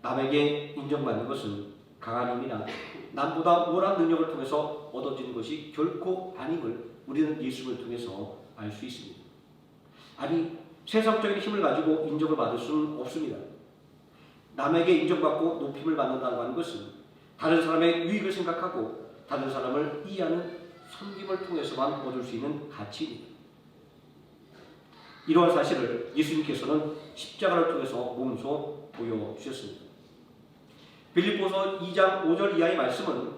남에게 인정받는 것은 강한 힘이나 남보다 우월한 능력을 통해서 얻어지는 것이 결코 아님을 우리는 예수를 통해서 알 수 있습니다. 아니, 세상적인 힘을 가지고 인정을 받을 수는 없습니다. 남에게 인정받고 높임을 받는다고 하는 것은 다른 사람의 유익을 생각하고 다른 사람을 이해하는 섬김을 통해서만 얻을 수 있는 가치입니다. 이러한 사실을 예수님께서는 십자가를 통해서 몸소 보여주셨습니다. 빌립보서 2장 5절 이하의 말씀은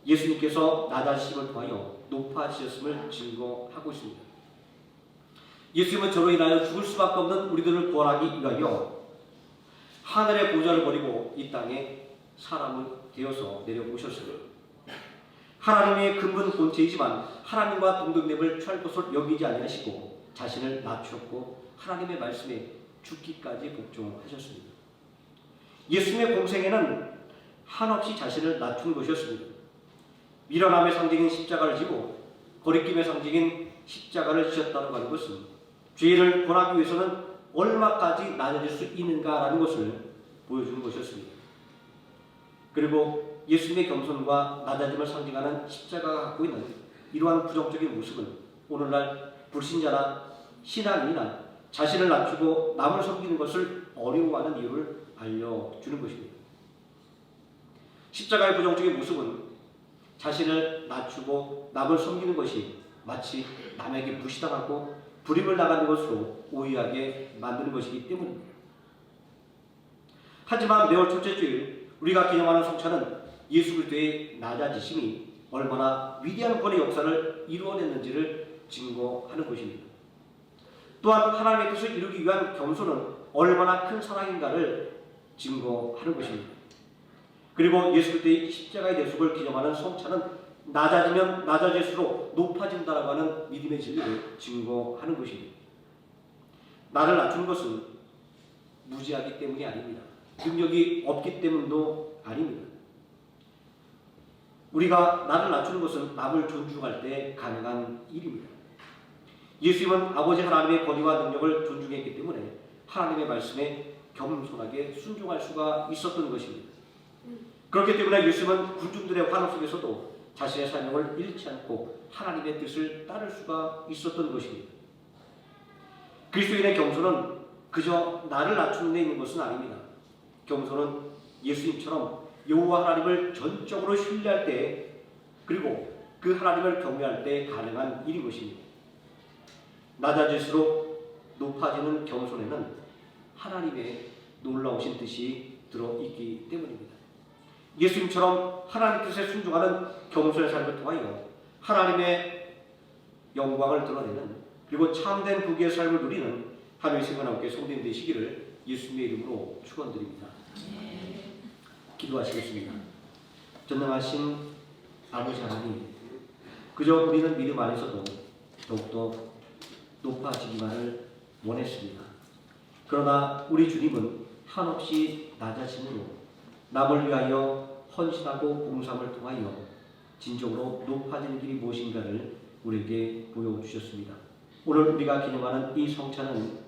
예수님께서 낮아지심을 통하여 높아지셨음을 증거하고 있습니다. 예수님은 저로 인하여 죽을 수밖에 없는 우리들을 구원하기 위하여 하늘의 보좌를 버리고 이 땅에 사람을 되어서 내려오셨습니다. 하나님의 근본 본체이지만 하나님과 동등됨을 취할 것을 여기지 아니하시고 자신을 낮추었고 하나님의 말씀에 죽기까지 복종하셨습니다. 예수님의 공생애는 한없이 자신을 낮춘 것이었습니다. 미련함의 상징인 십자가를 지고 거리낌의 상징인 십자가를 지셨다고 하는 것은 죄를 권하기 위해서는 얼마까지 낮아질 수 있는가라는 것을 보여주는 것이었습니다. 그리고 예수님의 겸손과 낮아짐을 상징하는 십자가가 갖고 있는 이러한 부정적인 모습은 오늘날 불신자나 신앙인이나 자신을 낮추고 남을 섬기는 것을 어려워하는 이유를 알려주는 것입니다. 십자가의 부정적인 모습은 자신을 낮추고 남을 섬기는 것이 마치 남에게 무시당하고 불임을 당하는 것으로 오해하게 만드는 것이기 때문입니다. 하지만 매월 첫째 주일 우리가 기념하는 성찬은 예수 그리스도의 낮아지심이 얼마나 위대한 구원의 역사를 이루어냈는지를 증거하는 것입니다. 또한 하나님의 뜻을 이루기 위한 겸손은 얼마나 큰 사랑인가를 증거하는 것입니다. 그리고 예수 그리스도의 십자가의 대속을 기념하는 성찬은 낮아지면 낮아질수록 높아진다라고 하는 믿음의 진리를 증거하는 것입니다. 나를 낮추는 것은 무지하기 때문이 아닙니다. 능력이 없기 때문도 아닙니다. 우리가 나를 낮추는 것은 남을 존중할 때 가능한 일입니다. 예수님은 아버지 하나님의 권위와 능력을 존중했기 때문에 하나님의 말씀에 겸손하게 순종할 수가 있었던 것입니다. 그렇기 때문에 예수님은 군중들의 환호 속에서도 자신의 사명을 잃지 않고 하나님의 뜻을 따를 수가 있었던 것입니다. 그리스도인의 겸손은 그저 나를 낮추는 데 있는 것은 아닙니다. 겸손은 예수님처럼 여호와 하나님을 전적으로 신뢰할 때, 그리고 그 하나님을 경외할 때 가능한 일인 것입니다. 낮아질수록 높아지는 겸손에는 하나님의 놀라우신 뜻이 들어있기 때문입니다. 예수님처럼 하나님 뜻에 순종하는 겸손의 삶을 통하여 하나님의 영광을 드러내는, 그리고 참된 부귀의 삶을 누리는 하나님의 생활 함께 성도님 되시기를 예수님의 이름으로 축원드립니다. 기도하시겠습니다. 전능하신 아버지 하나님, 그저 우리는 믿음 안에서도 더욱더 높아지기만을 원했습니다. 그러나 우리 주님은 한없이 낮아짐으로 남을 위하여 헌신하고 봉사함을 통하여 진정으로 높아지는 길이 무엇인가를 우리에게 보여주셨습니다. 오늘 우리가 기념하는 이 성찬은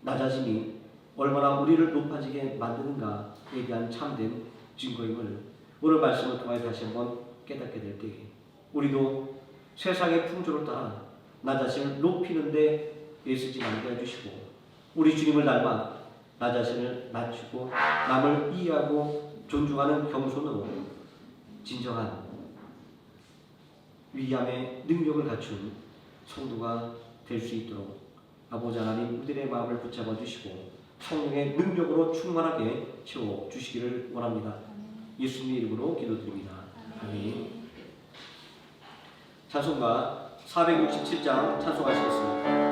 낮아짐이 얼마나 우리를 높아지게 만드는가에 대한 참된 증거임을 오늘 말씀을 통해 다시 한번 깨닫게 될 때에 우리도 세상의 풍조를 따라 낮아짐을 높이는 데 애쓰지 말게 해주시고, 우리 주님을 닮아 나 자신을 낮추고 남을 이해하고 존중하는 겸손으로 진정한 위암의 능력을 갖춘 성도가 될 수 있도록 아버지 하나님 우리들의 마음을 붙잡아 주시고 성령의 능력으로 충만하게 채워 주시기를 원합니다. 예수님의 이름으로 기도드립니다. 아멘. 찬송가 467장 찬송하시겠습니다.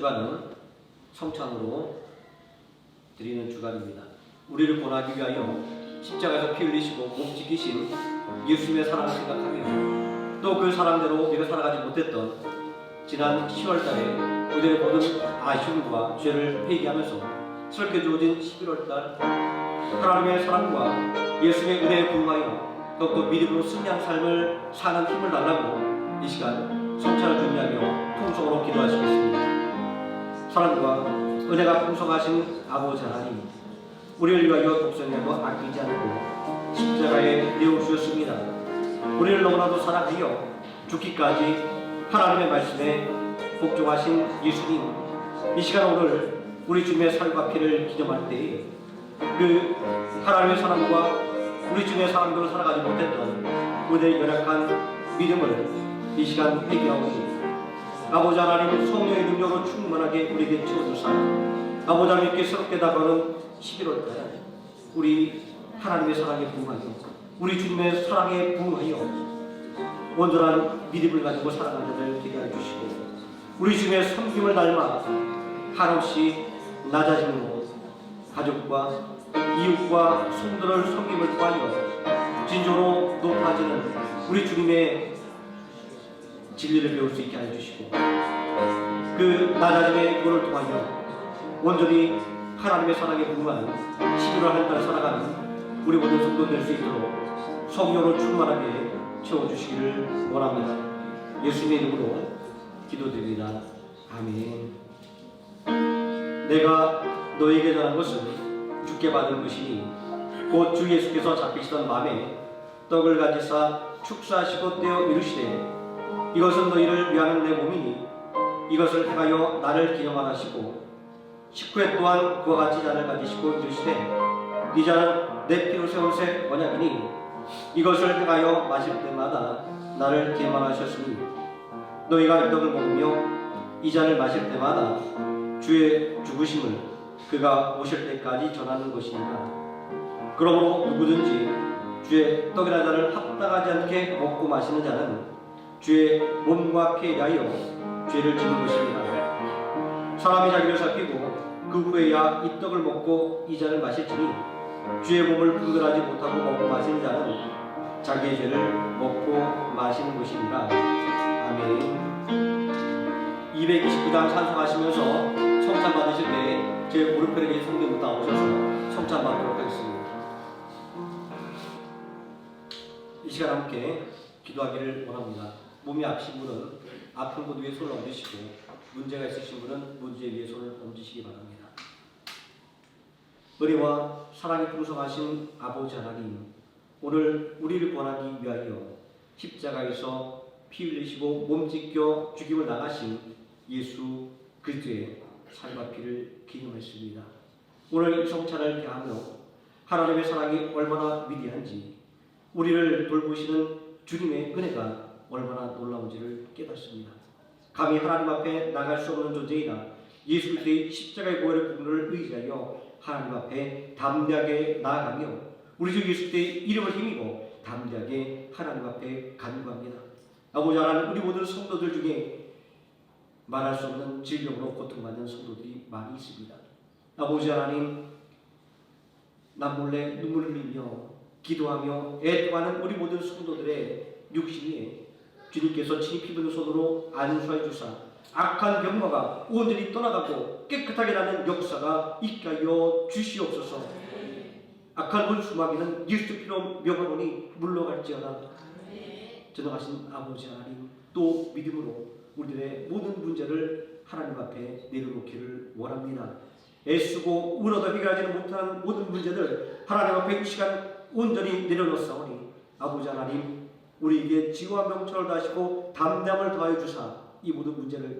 주간은 성찬으로 드리는 주간입니다. 우리를 구원하기 위하여 십자가에서 피 흘리시고 목 지키신 예수님의 사랑을 생각하며 또 그 사랑대로 우리가 살아가지 못했던 지난 10월달에 우리의 모든 아쉬움과 죄를 회개하면서 새롭게 주어진 11월달 하나님의 사랑과 예수님의 은혜에 부응하여 더욱더 믿음으로 승리한 삶을 사는 힘을 달라고 이 시간 성찬을 준비하며 통성으로 기도하시겠습니다. 사랑과 은혜가 풍성하신 아버지 하나님, 우리를 위하여 독생자도 아끼지 않고 십자가에 내어주셨습니다. 우리를 너무나도 사랑하여 죽기까지 하나님의 말씀에 복종하신 예수님, 이 시간 오늘 우리 주님의 살과 피를 기념할 때에 그 하나님의 사랑과 우리 주님의 사랑대로 살아가지 못했던 우리의 연약한 믿음을 이 시간 회개하오니 아버지 하나님 성령의 능력으로 충만하게 우리에게 채워주사 아버지 하나님께 새롭게 다가오는 11월달 우리 하나님의 사랑에 부응하여 우리 주님의 사랑에 부응하여 온전한 믿음을 가지고 살아가는 자를 되게 해주시고 우리 주님의 섬김을 닮아 한없이 낮아짐으로 가족과 이웃과 성도를 섬김을 통하여 진정으로 높아지는 우리 주님의 진리를 배울 수 있게 해주시고 그 낮아짐의 꼴을 통하여 온전히 하나님의 사랑에 부응한 11월 한 달 살아가는 우리 모든 성도 될 수 있도록 성령으로 충만하게 채워주시기를 원합니다. 예수님의 이름으로 기도드립니다. 아멘. 내가 너에게 전한 것은 주께 받은 것이니 곧 주 예수께서 잡히시던 밤에 떡을 가지사 축사하시고 떼어 이르시되 이것은 너희를 위하는 내 몸이니 이것을 행하여 나를 기념하시고 식후에 또한 그와 같이 잔을 가지시고 이르시되 이 잔은 내 피로 세운 새 언약이니 이것을 행하여 마실 때마다 나를 기념하셨으니 너희가 이 떡을 먹으며 이 잔을 마실 때마다 주의 죽으심을 그가 오실 때까지 전하는 것이니라. 그러므로 누구든지 주의 떡이나 잔을 합당하지 않게 먹고 마시는 자는 주의 몸과 피에 대하여 죄를 지는 것입니다. 사람이 자기를 살피고 그 후에야 이 떡을 먹고 이 잔을 마실지니 주의 몸을 분별하지 못하고 먹고 마시는 자는 자기의 죄를 먹고 마시는 것이니라. 아멘. 229장 찬송하시면서 성찬 받으실 때 제 오른편에 계신 성도부터 나오셔서 성찬 받도록 하겠습니다. 이 시간 함께 기도하기를 원합니다. 몸이 아프신 분은 아픈 곳 위에 손을 얹으시고 문제가 있으신 분은 문제 위에 손을 얹으시기 바랍니다. 은혜와 사랑이 풍성하신 아버지 하나님, 오늘 우리를 구원하기 위하여 십자가에서 피 흘리시고 몸 찢겨 죽임을 당하신 예수 그리스도의 살과 피를 기념했습니다. 오늘 이 성찬을 대하며 하나님의 사랑이 얼마나 위대한지 우리를 돌보시는 주님의 은혜가 얼마나 놀라운지를 깨닫습니다. 감히 하나님 앞에 나갈 수 없는 존재이나 예수 그리스도의 십자가의 보혈의 공로를 의지하여 하나님 앞에 담대하게 나아가며 우리 주 예수 그리스도의 이름을 힘입어 담대하게 하나님 앞에 간구합니다. 아버지 하나님, 우리 모든 성도들 중에 말할 수 없는 질병으로 고통받는 성도들이 많이 있습니다. 아버지 하나님, 남몰래 눈물을 흘리며 기도하며 애통하는 우리 모든 성도들의 육신에 주님께서 친히 피 묻은 손으로 안수해 주사 악한 병마가 온전히 떠나가고 깨끗하게 나는 역사가 있게 하여 주시옵소서. 악한 원수마귀는 예수 피로 명하노니 물러갈지어다. 전능하신 아버지 하나님, 또 믿음으로 우리들의 모든 문제를 하나님 앞에 내려놓기를 원합니다. 애쓰고 울어도 해결하지 못한 모든 문제들 하나님 앞에 이 시간 온전히 내려놓사오니 아버지 하나님, 우리에게 지혜와 명철을 다하시고 담대함을 더하여 주사 이 모든 문제를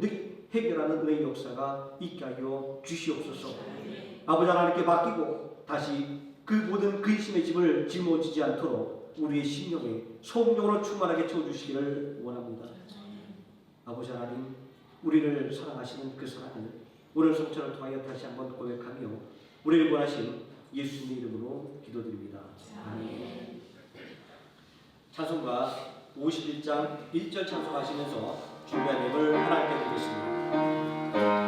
해결하는 은혜의 역사가 있게 하여 주시옵소서. 아버지 하나님께 맡기고 다시 그 모든 근심의 짐을 짊어지지 않도록 우리의 심령에 성령으로 충만하게 채워주시기를 원합니다. 아버지 하나님, 우리를 사랑하시는 그 사랑을 오늘 성찬을 통하여 다시 한번 고백하며 우리를 구하신 예수님의 이름으로 기도드립니다. 아멘. 찬송가 51장 1절 찬송하시면서 준비한 예물 하나님께 드리겠습니다.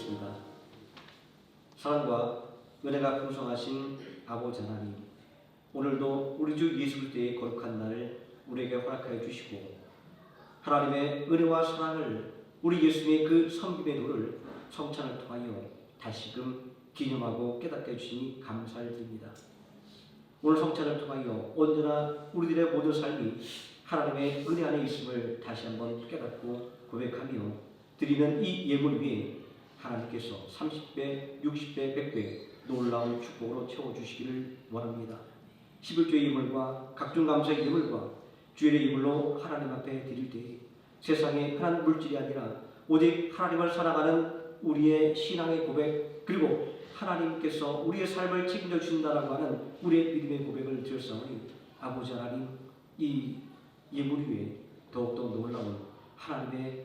기도드리겠습니다. 사랑과 은혜가 풍성하신 아버지 하나님, 오늘도 우리 주 예수 그리스도의 거룩한 날을 우리에게 허락하여 주시고 하나님의 은혜와 사랑을 우리 예수님의 그 섬김의 도를 성찬을 통하여 다시금 기념하고 깨닫게 해주시니 감사를 드립니다. 오늘 성찬을 통하여 언제나 우리들의 모든 삶이 하나님의 은혜 안에 있음을 다시 한번 깨닫고 고백하며 드리는 이 예물 위에 하나님께서 30배, 60배, 100배 놀라운 축복으로 채워주시기를 원합니다. 11조의 예물과 각종 감사의 예물과 주일의 예물로 하나님 앞에 드릴 때에 세상의 흔한 물질이 아니라 오직 하나님을 살아가는 우리의 신앙의 고백, 그리고 하나님께서 우리의 삶을 책임져 주신다라고 하는 우리의 믿음의 고백을 드렸사오니 아버지 하나님, 이 예물 위에 더욱더 놀라운 하나님의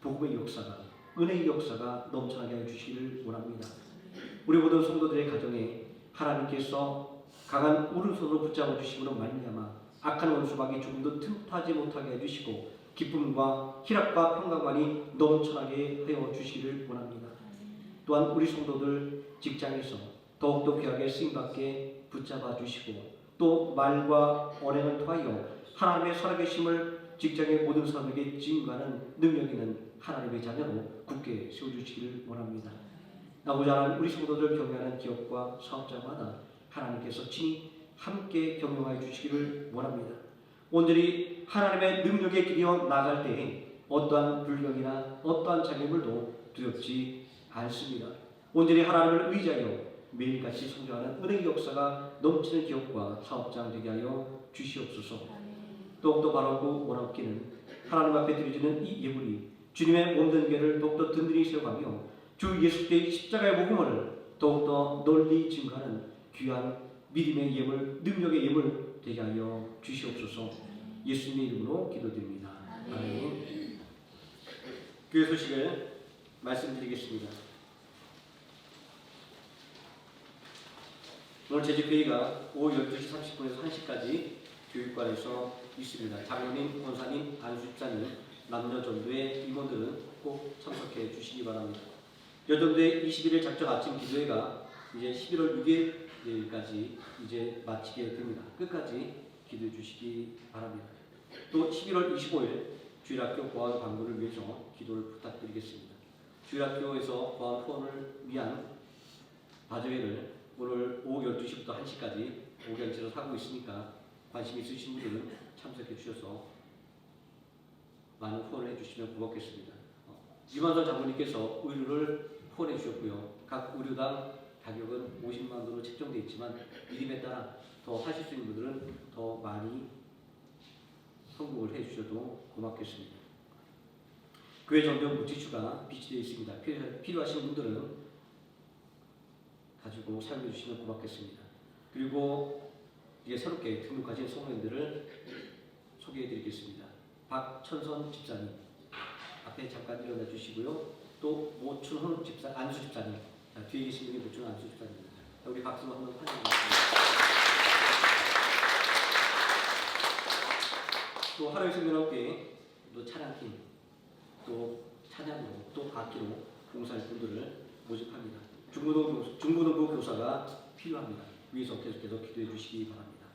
복음의 역사가, 은혜의 역사가 넘쳐나게 해주시기를 원합니다. 우리 모든 성도들의 가정에 하나님께서 강한 오른손으로 붙잡아 주심으로 말미암아 악한 원수막이 조금도 틈타지 못하게 해주시고 기쁨과 희락과 평강만이 넘쳐나게 하여 주시기를 원합니다. 또한 우리 성도들 직장에서 더욱더 귀하게 쓰임받게 붙잡아 주시고 또 말과 언행을 통하여 하나님의 살아계심을 직장의 모든 사람에게 증거하는 능력 있는 하나님의 자녀로 굳게 세워주시기를 원합니다. 아버지 하나님, 우리 성도들 경영하는 기업과 사업자마다 하나님께서 친히 함께 경영하여 주시기를 원합니다. 온전히 하나님의 능력에 기대어 나갈 때에 어떠한 불경이나 어떠한 장애물도 두렵지 않습니다. 온전히 하나님을 의지하여 매일같이 성장하는 은혜의 역사가 넘치는 기업과 사업장 되게 하여 주시옵소서. 더욱더 바라고 원하옵기는 하나님 앞에 드려지는 이 예물이 주님의 몸된 교회를 더욱더 든든히 세워가며 주 예수께의 십자가의 복음을 더욱더 널리 증거하는 귀한 믿음의 예물, 능력의 예물 되게 하여 주시옵소서. 예수님의 이름으로 기도드립니다. 아멘. 교회 소식을 말씀드리겠습니다. 오늘 재직회의가 오후 12시 30분에서 1시까지 교육관에서 있습니다. 장로님, 권사님, 안수집사님, 남녀전도회 임원들은 꼭 참석해 주시기 바랍니다. 여전도회 21일 작정 아침 기도회가 이제 11월 6일까지 이제 마치게 됩니다. 끝까지 기도해 주시기 바랍니다. 또 11월 25일 주일학교 보안 광고를 위해서 기도를 부탁드리겠습니다. 주일학교에서 보안 후원을 위한 바저회를 오늘 오후 12시부터 1시까지 오경치로 하고 있으니까 관심 있으신 분들은 참석해 주셔서 많은 후원을 해주시면 고맙겠습니다. 유만선 장로님께서 의료를 후원해 주셨고요. 각 의료당 가격은 50만 원으로 책정되어 있지만 믿음에 따라 더 하실 수 있는 분들은 더 많이 헌금을 해주셔도 고맙겠습니다. 교회 전병 무치추가 비치되어 있습니다. 필요하신 분들은 가지고 사용해 주시면 고맙겠습니다. 그리고 이제 새롭게 등록하신 성도님들을 소개해 드리겠습니다. 박천선 집사님 앞에 잠깐 일어나 주시고요. 또 모춘훈 집사, 안수 집사님, 뒤에 계신 분이 모춘훈 안수 집사님입니다. 우리 박수로 한번 환영드리겠습니다. 또 하루의 생명학교에 또 찬양팀, 또 찬양으로, 또 악기로 봉사할 분들을 모집합니다. 중고등부 교사가 필요합니다. 위에서 계속해서 기도해 주시기 바랍니다.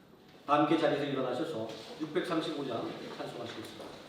다 함께 자리에서 일어나셔서 635장 찬송하시겠습니다.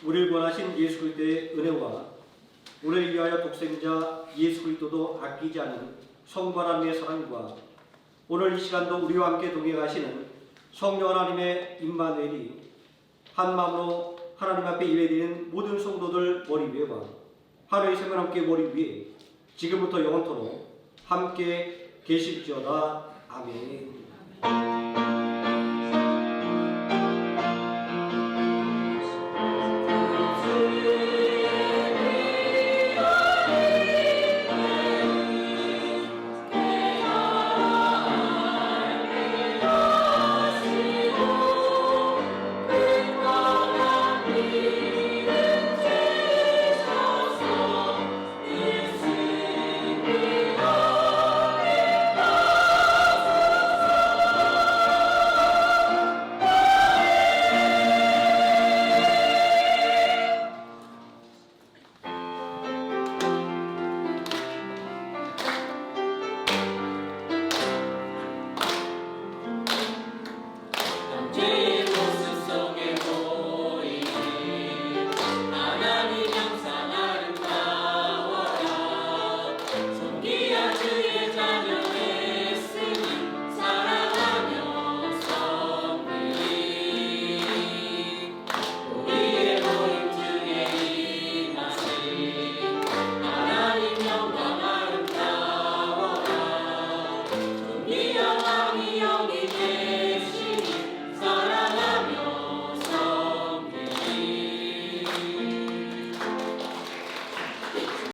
우리를 구원하신 예수 그리스도의 은혜와 우리를 위하여 독생자 예수 그리스도도 아끼지 않은 성부 하나님의 사랑과 오늘 이 시간도 우리와 함께 동행하시는 성령 하나님의 임마누엘이 한 마음으로 하나님 앞에 예배드리는 모든 성도들 머리 위에와 하루의 생명 함께 머리 위에 지금부터 영원토록 함께 계실지어다. 아멘.